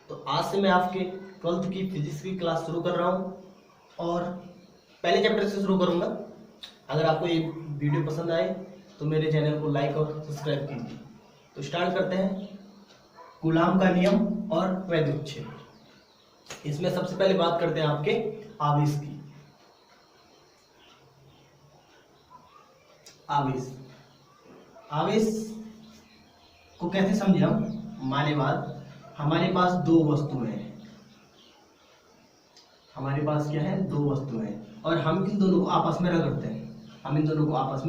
तो आज से मैं आपके 12th की फिजिक्स की क्लास शुरू कर रहा हूँ और पहले चैप्टर से शुरू करूँगा। अगर आपको ये वीडियो पसंद आए तो मेरे चैनल को लाइक और सब्सक्राइब कीजिए। तो स्टार्ट करते हैं। कूलाम का नियम और वैद्युत क्षेत्र। इसमें सबसे पहले बात करते हैं आपके आवेश की। आवेश को कैसे समझे हम? माने बात, हमारे पास दो वस्तुएं हैं। हमारे पास क्या है? दो वस्तुएं हैं और हम इन दोनों को आपस में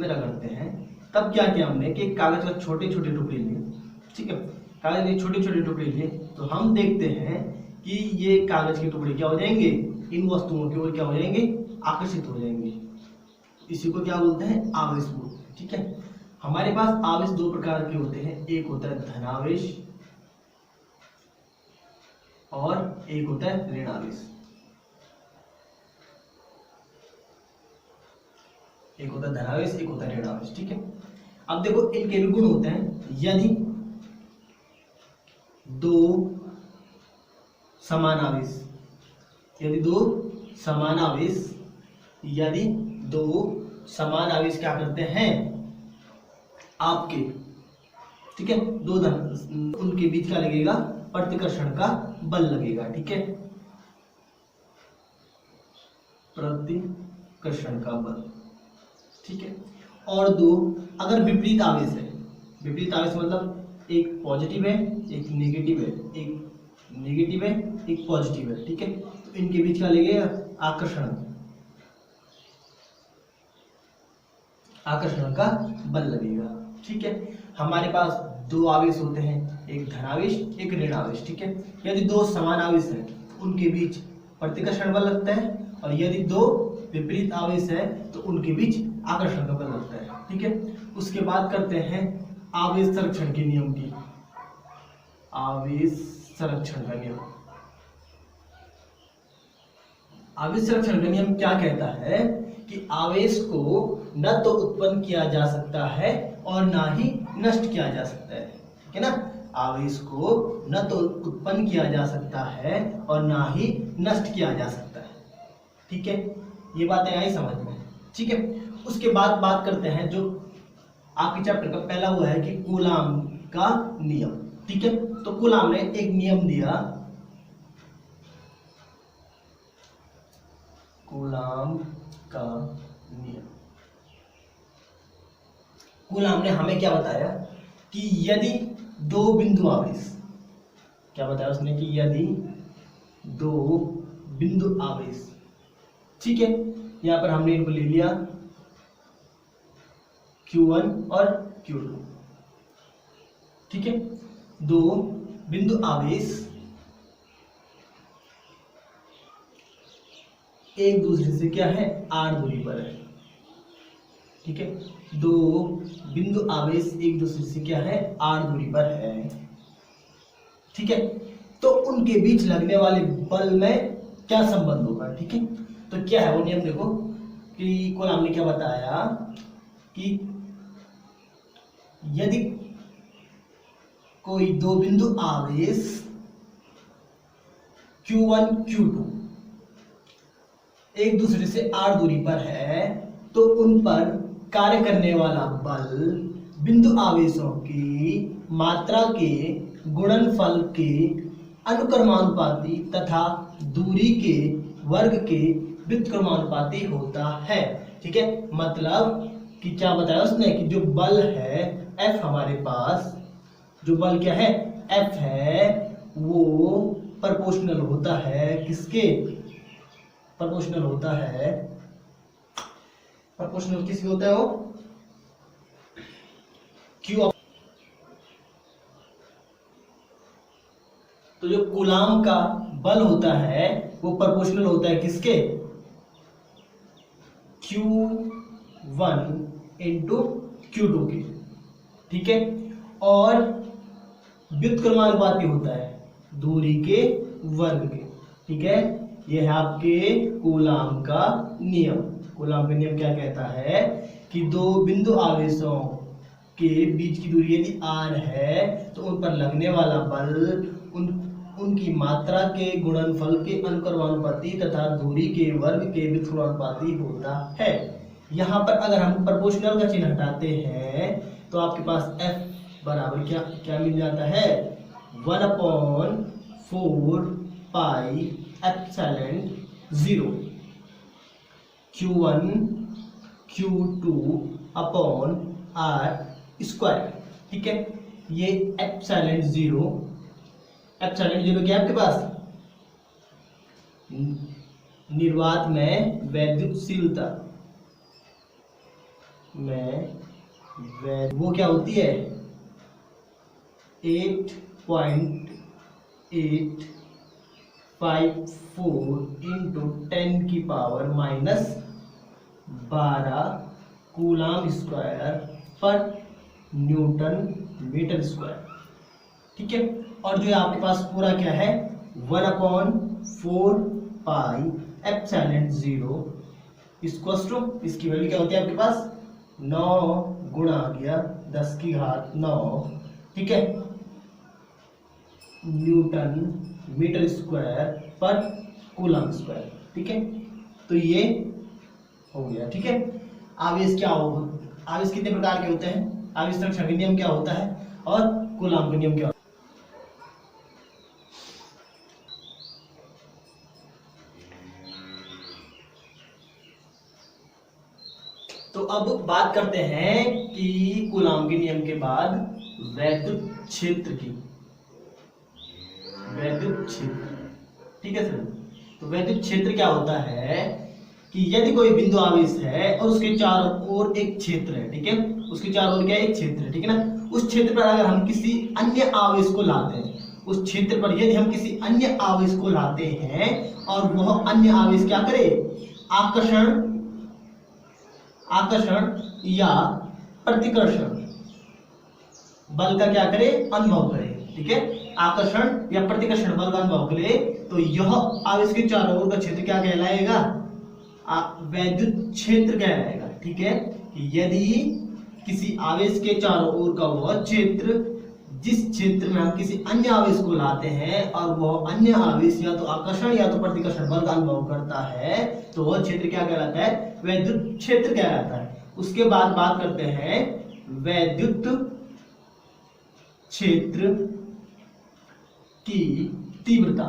रगड़ते हैं। तब क्या किया हमने कि कागज का छोटे छोटे टुकड़े लिए। ठीक है, कागज के छोटे छोटे टुकड़े लिए तो हम देखते हैं कि ये कागज के टुकड़े क्या हो जाएंगे, इन वस्तुओं की ओर क्या हो जाएंगे, आकर्षित हो जाएंगे। इसी को क्या बोलते हैं? आवेश बोलते हैं। ठीक है, हमारे पास आवेश दो प्रकार के होते हैं। एक होता है धनावेश और एक होता है ऋण आवेश। एक होता है धनावेश, एक होता है ऋण आवेश। ठीक है, अब देखो इनके भी गुण होते हैं। यदि दो समान आवेश, यदि दो समान आवेश क्या करते हैं आपके, ठीक है, दो धन, उनके बीच क्या लगेगा? प्रतिकर्षण का बल लगेगा। ठीक है, प्रतिकर्षण का बल। ठीक है, और दो अगर विपरीत आवेश है, विपरीत आवेश मतलब एक पॉजिटिव है एक नेगेटिव है, एक पॉजिटिव है। ठीक है, तो इनके बीच क्या लगेगा? आकर्षण का बल लगेगा। ठीक है, हमारे पास दो आवेश होते हैं, एक धनावेश एक ऋण आवेश। ठीक है, यदि दो समान आवेश हैं तो उनके बीच प्रतिकर्षण बल लगता है और यदि दो विपरीत आवेश है तो उनके बीच आकर्षण का बल लगता है। ठीक है, उसके बाद करते हैं आवेश संरक्षण के नियम की। आवेश संरक्षण का नियम। आवेश संरक्षण का नियम क्या कहता है कि आवेश को न तो उत्पन्न किया जा सकता है और ना ही नष्ट किया जा सकता है। ठीक है ना, आवेश को न तो उत्पन्न किया जा सकता है और ना ही नष्ट किया जा सकता है। ठीक है, ये बातें आई समझ में? ठीक है, उसके बाद बात करते हैं जो आपके चैप्टर का पहला हुआ है कि कूलाम का नियम। ठीक है, तो कूलाम ने एक नियम दिया। कूलाम का नियम। कूलाम ने हमें क्या बताया कि यदि दो बिंदु आवेश, क्या बताया उसने कि यदि दो बिंदु आवेश, ठीक है, यहां पर हमने इनको ले लिया Q1 और Q2। ठीक है, दो बिंदु आवेश एक दूसरे से क्या है? r दूरी पर है। ठीक है, दो बिंदु आवेश एक दूसरे से क्या है? r दूरी पर है। ठीक है, तो उनके बीच लगने वाले बल में क्या संबंध होगा? ठीक है, तो क्या है वो नियम? देखो कि कूलाम ने क्या बताया कि यदि कोई दो बिंदु आवेश Q1 Q2 एक दूसरे से r दूरी पर है तो उन पर कार्य करने वाला बल बिंदु आवेशों की मात्रा के गुणनफल के अनुक्रमानुपाती तथा दूरी के वर्ग के व्युत्क्रमानुपाती होता है। ठीक है, मतलब कि क्या बताया उसने कि जो बल है F, हमारे पास जो बल क्या है? F है, वो प्रोपोर्शनल होता है किसके? प्रोपोर्शनल होता है, प्रोपोर्शनल किसके होता है? वो Q। तो जो कूलाम का बल होता है वो प्रोपोर्शनल होता है किसके? Q1 इंटू Q2 के। ठीक है, और व्युत्क्रमानुपाती होता है दूरी के वर्ग के। ठीक है, यह है आपके कूलाम का नियम। कूलाम का नियम क्या कहता है कि दो बिंदु आवेशों के बीच की दूरी यदि r है तो उन पर लगने वाला बल उन उनकी मात्रा के गुणनफल के अनुक्रमानुपाती तथा दूरी के वर्ग के व्युत्क्रमानुपाती होता है। यहाँ पर अगर हम प्रोपोर्शनल का चिन्ह हटाते हैं तो आपके पास f बराबर क्या क्या मिल जाता है, 1/4 pi epsilon 0 Q1 Q2 upon R square. ठीक है, ये एप्सिलॉन 0 क्या है आपके पास, निर्वात में वैद्युतशीलता में वो क्या होती है 8.854 इंटू 10⁻⁻12 कूलाम स्क्वायर पर न्यूटन मीटर स्क्वायर। ठीक है, और जो आपके पास पूरा क्या है 1/4 पाई एप्सिलॉन 0 इसकी वैल्यू क्या होती है आपके पास 9 गुणा आ गया 10⁻9। ठीक है, न्यूटन मीटर स्क्वायर पर कूलम स्क्वायर। ठीक है, तो ये हो गया। ठीक है, आवेश क्या होगा, आवेश कितने प्रकार के होते हैं, आवेश संरक्षण का नियम क्या होता है और कूलम का नियम क्या होता है। तो अब बात करते हैं कि कूलम के नियम के बाद वैद्युत क्षेत्र की, वैद्युत क्षेत्र। ठीक है सर, तो वैद्युत क्षेत्र क्या होता है कि यदि कोई बिंदु आवेश है और उसके चारों ओर एक क्षेत्र है। ठीक है, उसके चारों ओर क्या एक क्षेत्र है। ठीक है ना, उस क्षेत्र पर अगर हम किसी अन्य आवेश को लाते हैं, उस क्षेत्र पर यदि हम किसी अन्य आवेश को लाते हैं और वह अन्य आवेश क्या करे, आकर्षण या प्रतिकर्षण बल का क्या करे, अनुभव करे। ठीक है, आकर्षण या प्रतिकर्षण बल का अनुभव करे तो यह आवेश के चारों ओर का क्षेत्र क्या कहलाएगा, वैद्युत क्षेत्र कहलाएगा। ठीक है, यदि किसी आवेश के चारों ओर का वह क्षेत्र जिस क्षेत्र में हम किसी अन्य आवेश को लाते हैं और वह अन्य आवेश या तो आकर्षण या तो प्रतिकर्षण बल का अनुभव करता है तो वह क्षेत्र क्या कहलाता है, वैद्युत क्षेत्र कहलाता है। उसके बाद बात करते हैं वैद्युत क्षेत्र की तीव्रता।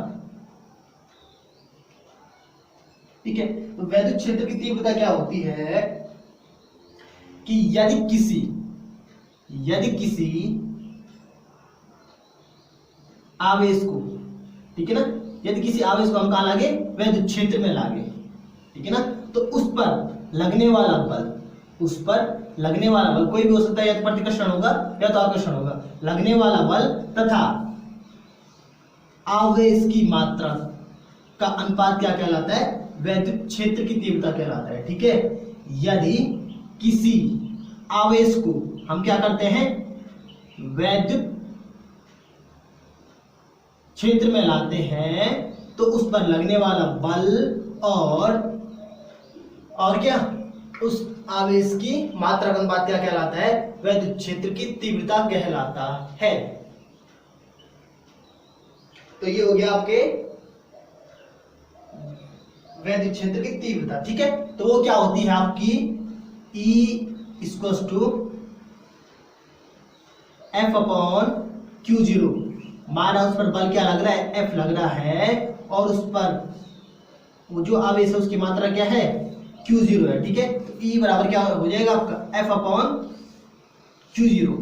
ठीक है, तो वैद्युत क्षेत्र की तीव्रता क्या होती है कि यदि किसी आवेश को, ठीक है ना, यदि किसी आवेश को हम कहां लागे, वैद्युत क्षेत्र में लागे। ठीक है ना, तो उस पर लगने वाला बल कोई भी हो सकता है, या तो प्रतिकर्षण होगा या तो आकर्षण होगा, लगने वाला बल तथा आवेश की मात्रा का अनुपात क्या कहलाता है, वैद्युत क्षेत्र की तीव्रता कहलाता है। ठीक है, यदि किसी आवेश को हम क्या करते हैं, वैद्युत क्षेत्र में लाते हैं तो उस पर लगने वाला बल और क्या, उस आवेश की मात्रा का अनुपात क्या कहलाता है, वैद्युत क्षेत्र की तीव्रता कहलाता है। तो ये हो गया आपके वैद्युत क्षेत्र की तीव्रता। ठीक है, तो वो क्या होती है आपकी E=F/Q0। माना उस पर बल क्या लग रहा है, F लग रहा है, और उस पर वो जो आवेश है उसकी मात्रा क्या है, Q0 है। ठीक है, तो E बराबर क्या हो जाएगा आपका F/Q0।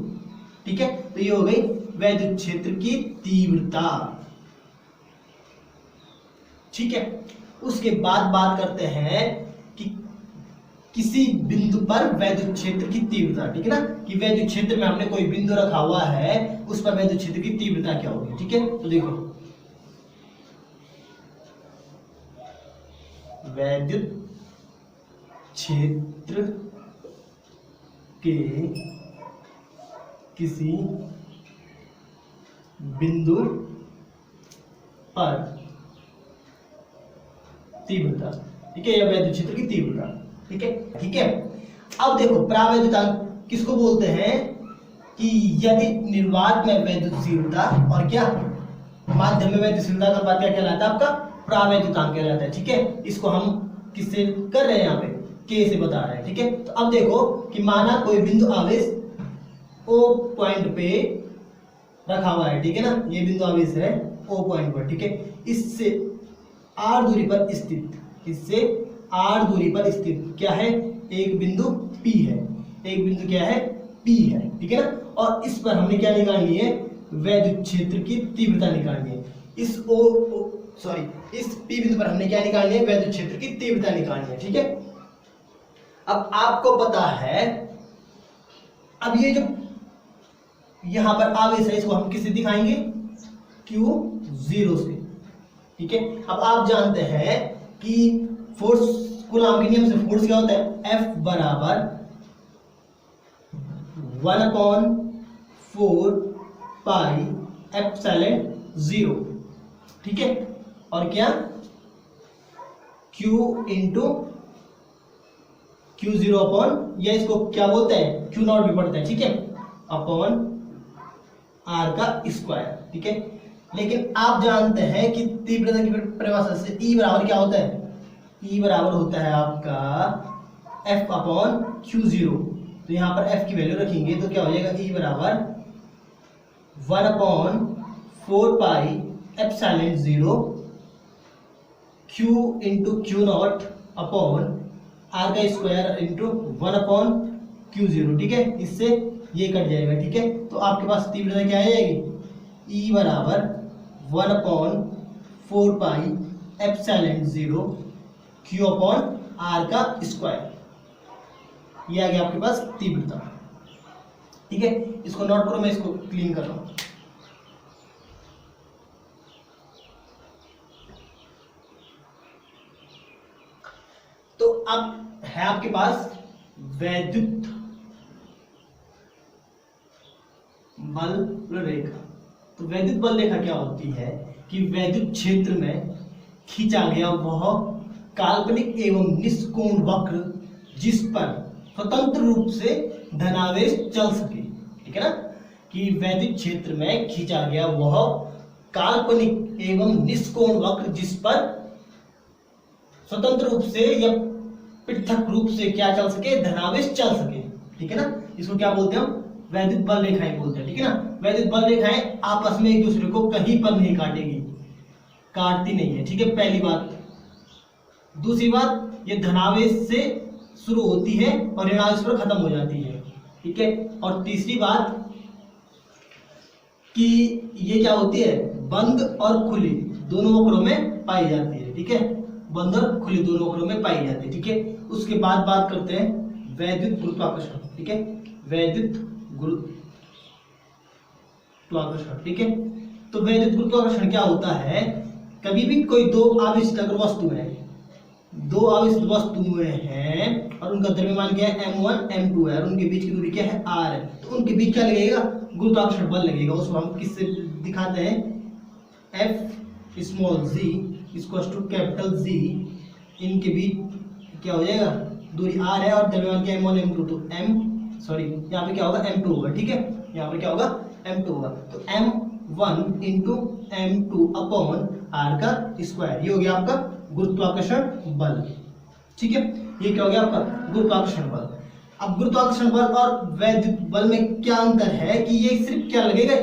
ठीक है, तो ये हो गई वैद्युत क्षेत्र की तीव्रता। ठीक है, उसके बाद बात करते हैं कि किसी बिंदु पर वैद्युत क्षेत्र की तीव्रता। ठीक है ना, कि वैद्युत क्षेत्र में हमने कोई बिंदु रखा हुआ है, उस पर वैद्युत क्षेत्र की तीव्रता क्या होगी। ठीक है, तो देखो वैद्युत क्षेत्र के किसी बिंदु पर तीव्रता। ठीक है, यह वैद्युत क्षेत्र की तीव्रता। ठीक है, ठीक है। अब देखो प्रावैद्युतांक किसको बोलते हैं कि यदि निर्वात में वैद्युत तीव्रता और क्या माध्यम में वैद्युतशीलता का अनुपात क्या कहलाता है? आपका प्रावैद्युतांक कहलाता है। ठीक है, इसको हम किससे कर रहे हैं? यहाँ पे के से बता रहे हैं। ठीक है, तो अब देखो कि माना कोई बिंदु आवेश ओ पॉइंट पे रखा हुआ है। ठीक है ना, ये बिंदु आवेश है ओ पॉइंट पर। ठीक है, इससे आर दूरी पर स्थित, इससे आर दूरी पर स्थित क्या है? एक बिंदु P है, एक बिंदु क्या है? P है। ठीक है ना, और इस पर हमने क्या निकालनी है? वैद्युत क्षेत्र की तीव्रता निकालनी है। इस इस P बिंदु पर हमने क्या निकालनी है? वैद्युत क्षेत्र की तीव्रता निकालनी है। ठीक है, अब आपको पता है, अब ये जो यहां पर आवेश है इसको हम किससे दिखाएंगे? Q0 से। ठीक है, अब आप जानते हैं कि फोर्स, कूलॉम के नियम से फोर्स क्या होता है? F बराबर 1/4 पाई एप्सिलॉन 0। ठीक है, और क्या? Q इंटू Q0 अपॉन, या इसको क्या बोलते हैं? Q0 भी पढ़ते हैं। ठीक है, अपॉन R का स्क्वायर। ठीक है, लेकिन आप जानते हैं कि तीव्रता की परिभाषा से E बराबर क्या होता है? E बराबर होता है आपका F अपॉन Q0। तो यहाँ पर F की वैल्यू रखेंगे तो क्या हो जाएगा? E बराबर 1/4 pi epsilon 0 Q into Q0 upon R का स्क्वायर इंटू 1/Q0। ठीक है, इससे ये कट जाएगा। ठीक है, तो आपके पास तीव्रता क्या आ जाएगी? E बराबर 1/4 pi epsilon 0 Q upon R का स्क्वायर। ये आ गया आपके पास तीव्रता। ठीक है, इसको नोट करो, मैं इसको क्लीन कर रहा हूं। तो अब है आपके पास वैद्युत बल रेखा। तो वैद्युत बल रेखा क्या होती है कि वैद्युत क्षेत्र में खींचा गया वह काल्पनिक एवं निष्कोण वक्र जिस पर स्वतंत्र रूप से धनावेश चल सके। ठीक है ना, कि वैद्युत क्षेत्र में खींचा गया वह काल्पनिक एवं निष्कोण वक्र जिस पर स्वतंत्र रूप से या पृथक रूप से क्या चल सके? धनावेश चल सके। ठीक है ना, इसको क्या बोलते हैं हम? वैद्युत बल रेखाएं बोलते हैं। ठीक है ना, वैद्युत बल रेखाएं आपस में एक दूसरे को कहीं पर नहीं काटेगी, काटती नहीं है। ठीक है, पहली बात। दूसरी बात, ये धनावेश से शुरू होती है और ऋणावेश पर खत्म हो जाती है। ठीक है, और तीसरी बात कि ये क्या होती है? बंद और खुली दोनों वक्रों में पाई जाती है। ठीक है, बंद और खुली दोनों वक्रों में पाई जाती है। ठीक है, उसके बाद बात करते हैं वैद्युत गुरुत्वाकर्षण। ठीक है, वैद्युत गुरुत्वाकर्षण। ठीक है, तो वैद्युत गुरुत्वाकर्षण क्या होता है? कभी भी कोई दो आवेशित अगर वस्तु है, दो आवेशित वस्तुएं हैं और उनका द्रव्यमान क्या है? m1 m2 है और उनके बीच की दूरी क्या है? r है। तो उनके बीच क्या लगेगा? गुरुत्वाकर्षण बल लगेगा। उसको हम किससे दिखाते हैं? F small g equals to capital G। इनके बीच क्या हो जाएगा? दूरी r है और द्रव्यमान क्या है? m1 m2। तो यहाँ पे क्या होगा? m2 होगा। ठीक है, यहाँ पे क्या होगा? m2 होगा। तो m1 into m2 upon r का स्क्वायर, ये हो गया आपका गुरुत्वाकर्षण बल। ठीक है, ये क्या हो गया आपका? गुरुत्वाकर्षण बल। अब गुरुत्वाकर्षण बल और वैद्युत बल में क्या अंतर है कि ये सिर्फ क्या लगेगा?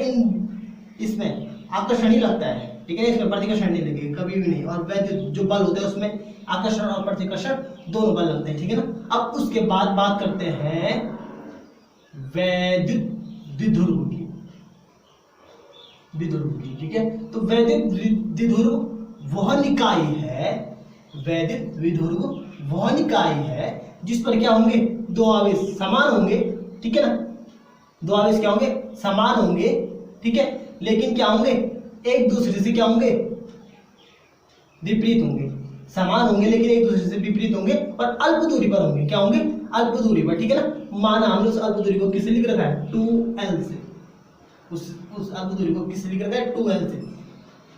इसमें आकर्षण ही लगता है। ठीक है, इसमें प्रतिकर्षण नहीं लगेगा कभी भी नहीं। और वैद्युत जो बल होता है उसमें आकर्षण और प्रतिकर्षण दोनों बल लगते हैं। ठीक है ना, अब उसके बाद बात करते हैं वैद्युत द्विध्रुव की। ठीक है, तो वैद्युत द्विध्रुव वह निकाय है, वैद्युत द्विध्रुव वह निकाय है जिस पर क्या होंगे? दो आवेश समान होंगे। ठीक है ना, दो आवेश क्या होंगे? समान होंगे। ठीक है, लेकिन क्या होंगे? एक दूसरे से क्या होंगे? विपरीत होंगे। समान होंगे लेकिन एक दूसरे से विपरीत होंगे और अल्प दूरी पर होंगे। क्या होंगे? अल्प दूरी पर। ठीक है ना, माना हमने उस अल्प दूरी को किससे लिख रखा है? 2l से। उस अल्प दूरी को किससे लिख रखा है? 2l से।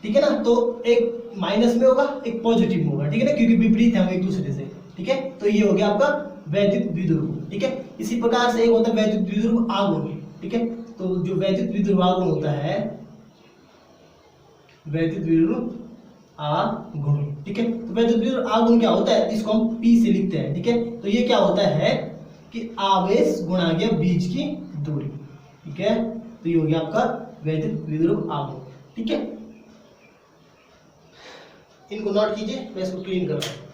ठीक है ना, तो एक माइनस में होगा, एक पॉजिटिव में होगा। ठीक है ना, क्योंकि विपरीत है एक दूसरे से। ठीक है, तो ये हो गया आपका वैद्युत द्विध्रुव। ठीक है, इसी प्रकार से एक होता है वैद्युत द्विध्रुव आघूर्ण। ठीक है, तो जो वैद्युत द्विध्रुव आघूर्ण होता है वैद्युत विद्युत आघूर्ण। ठीक है, तो वैद्युत विद्युत आघूर्ण क्या होता है, इसको हम P से लिखते हैं। ठीक है, तो ये क्या होता है कि आवेश गुणा गया बीच की दूरी। ठीक है, तो ये हो गया आपका वैद्युत विद्युत आघूर्ण। ठीक है, इनको नोट कीजिए, मैं इसको क्लीन कर रहा हूं।